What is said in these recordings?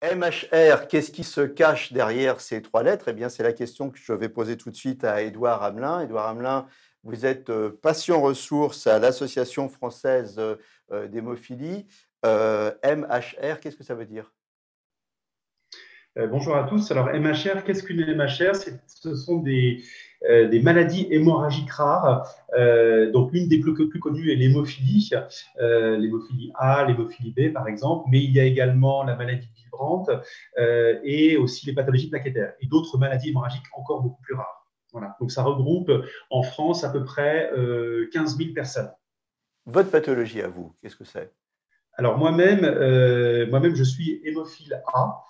MHR, qu'est-ce qui se cache derrière ces 3 lettres? Eh bien, c'est la question que je vais poser tout de suite à Édouard Hamelin. Édouard Hamelin, vous êtes, patient ressources à l'Association française, d'hémophilie. MHR, qu'est-ce que ça veut dire? Bonjour à tous. Alors, MHR, qu'est-ce qu'une MHR? Ce sont des maladies hémorragiques rares. Donc, l'une des plus connues est l'hémophilie A, l'hémophilie B, par exemple, mais il y a également la maladie de Willebrand et aussi les pathologies plaquettaires et d'autres maladies hémorragiques encore beaucoup plus rares. Voilà. Donc, ça regroupe en France à peu près 15 000 personnes. Votre pathologie à vous, qu'est-ce que c'est? Alors moi-même, je suis hémophile A.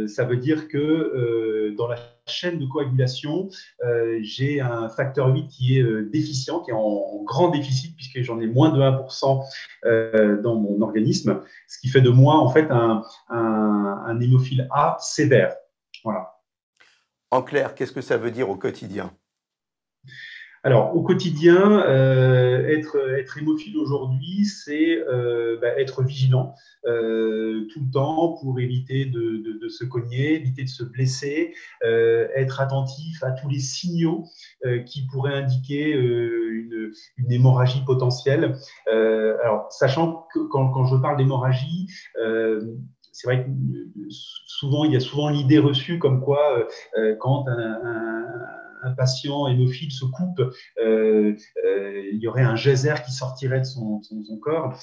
Ça veut dire que dans la chaîne de coagulation, j'ai un facteur 8 qui est déficient, qui est en grand déficit, puisque j'en ai moins de 1% dans mon organisme, ce qui fait de moi en fait un hémophile A sévère. Voilà. En clair, qu'est-ce que ça veut dire au quotidien? Alors, au quotidien, être hémophile aujourd'hui, c'est être vigilant tout le temps pour éviter de se cogner, éviter de se blesser, être attentif à tous les signaux qui pourraient indiquer une hémorragie potentielle. Alors, sachant que quand je parle d'hémorragie, c'est vrai que souvent, il y a souvent l'idée reçue comme quoi quand un patient hémophile se coupe, il y aurait un geyser qui sortirait de son corps.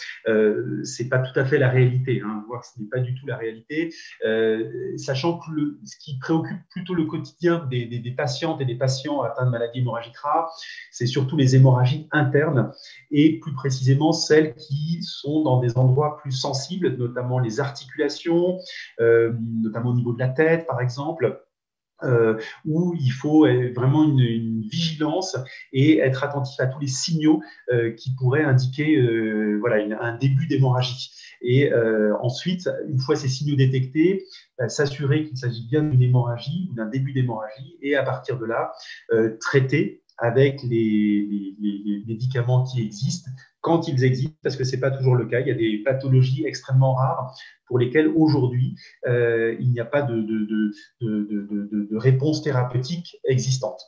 C'est pas tout à fait la réalité, hein, voire ce n'est pas du tout la réalité. Sachant que ce qui préoccupe plutôt le quotidien des patientes et des patients atteints de maladies hémorragiques rares, c'est surtout les hémorragies internes et plus précisément celles qui sont dans des endroits plus sensibles, notamment les articulations, notamment au niveau de la tête, par exemple. Où il faut vraiment une vigilance et être attentif à tous les signaux qui pourraient indiquer voilà, un début d'hémorragie. Et ensuite, une fois ces signaux détectés, s'assurer qu'il s'agit bien d'une hémorragie ou d'un début d'hémorragie et à partir de là, traiter avec les médicaments qui existent quand ils existent, parce que ce n'est pas toujours le cas. Il y a des pathologies extrêmement rares pour lesquelles aujourd'hui, il n'y a pas de réponse thérapeutique existante.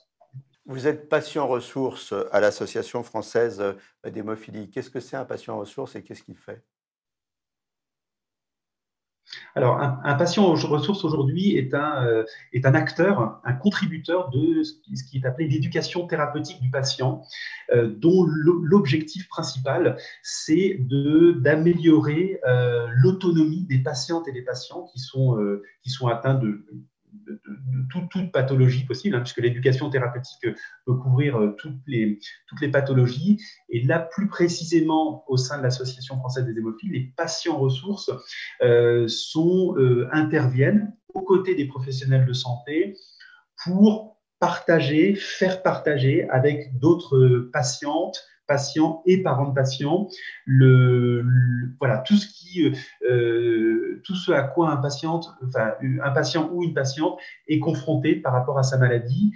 Vous êtes patient ressources à l'Association française, d'hémophilie. Qu'est-ce que c'est un patient ressources et qu'est-ce qu'il fait? Alors, un patient aux ressources aujourd'hui est un acteur, un contributeur de ce qui est appelé l'éducation thérapeutique du patient, dont l'objectif principal, c'est d'améliorer l'autonomie des patientes et des patients qui sont atteints de toute pathologie possible, hein, puisque l'éducation thérapeutique peut couvrir toutes les pathologies. Et là, plus précisément, au sein de l'Association française des hémophiles, les patients ressources interviennent aux côtés des professionnels de santé pour partager, faire partager avec d'autres patientes, patients et parents de patients voilà, tout ce à quoi un patient ou une patiente est confronté par rapport à sa maladie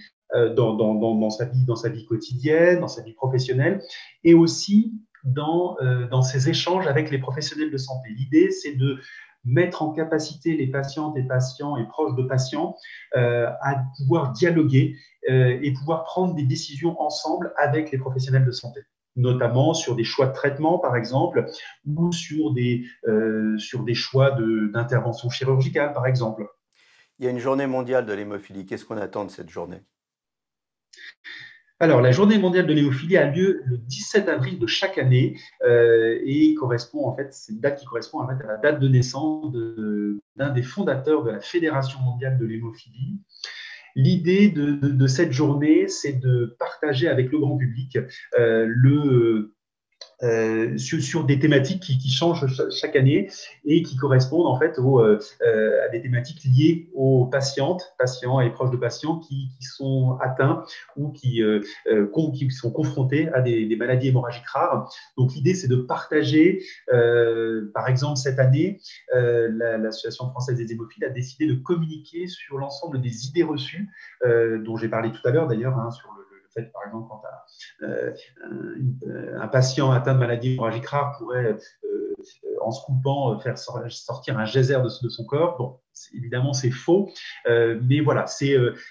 dans sa vie quotidienne, dans sa vie professionnelle et aussi dans ses échanges avec les professionnels de santé. L'idée, c'est de mettre en capacité les patientes et patients et proches de patients à pouvoir dialoguer et pouvoir prendre des décisions ensemble avec les professionnels de santé, notamment sur des choix de traitement, par exemple, ou sur des choix d'intervention chirurgicale, par exemple. Il y a une journée mondiale de l'hémophilie. Qu'est-ce qu'on attend de cette journée? Alors, la journée mondiale de l'hémophilie a lieu le 17 avril de chaque année et correspond, en fait, c'est une date qui correspond en fait, à la date de naissance d'un des fondateurs de la Fédération mondiale de l'hémophilie. L'idée de cette journée, c'est de partager avec le grand public sur des thématiques qui changent chaque année et qui correspondent en fait à des thématiques liées aux patients et proches de patients qui sont atteints ou qui sont confrontés à des maladies hémorragiques rares. Donc l'idée, c'est de partager, par exemple cette année, l'Association française des hémophiles a décidé de communiquer sur l'ensemble des idées reçues dont j'ai parlé tout à l'heure d'ailleurs, hein, sur le fait, par exemple, quand un patient atteint de maladie hémorragique rare pourrait en se coupant, faire sortir un geyser de son corps. Bon, évidemment, c'est faux, mais voilà,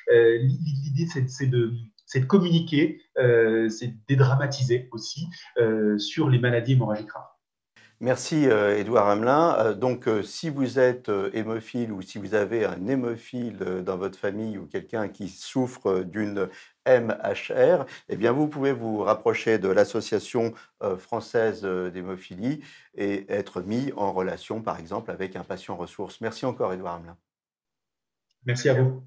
l'idée, c'est de communiquer, c'est de dédramatiser aussi sur les maladies hémorragiques rares. Merci Édouard Hamelin. Donc si vous êtes hémophile ou si vous avez un hémophile dans votre famille ou quelqu'un qui souffre d'une MHR, eh bien vous pouvez vous rapprocher de l'association française d'hémophilie et être mis en relation par exemple avec un patient ressource. Merci encore Édouard Hamelin. Merci à vous.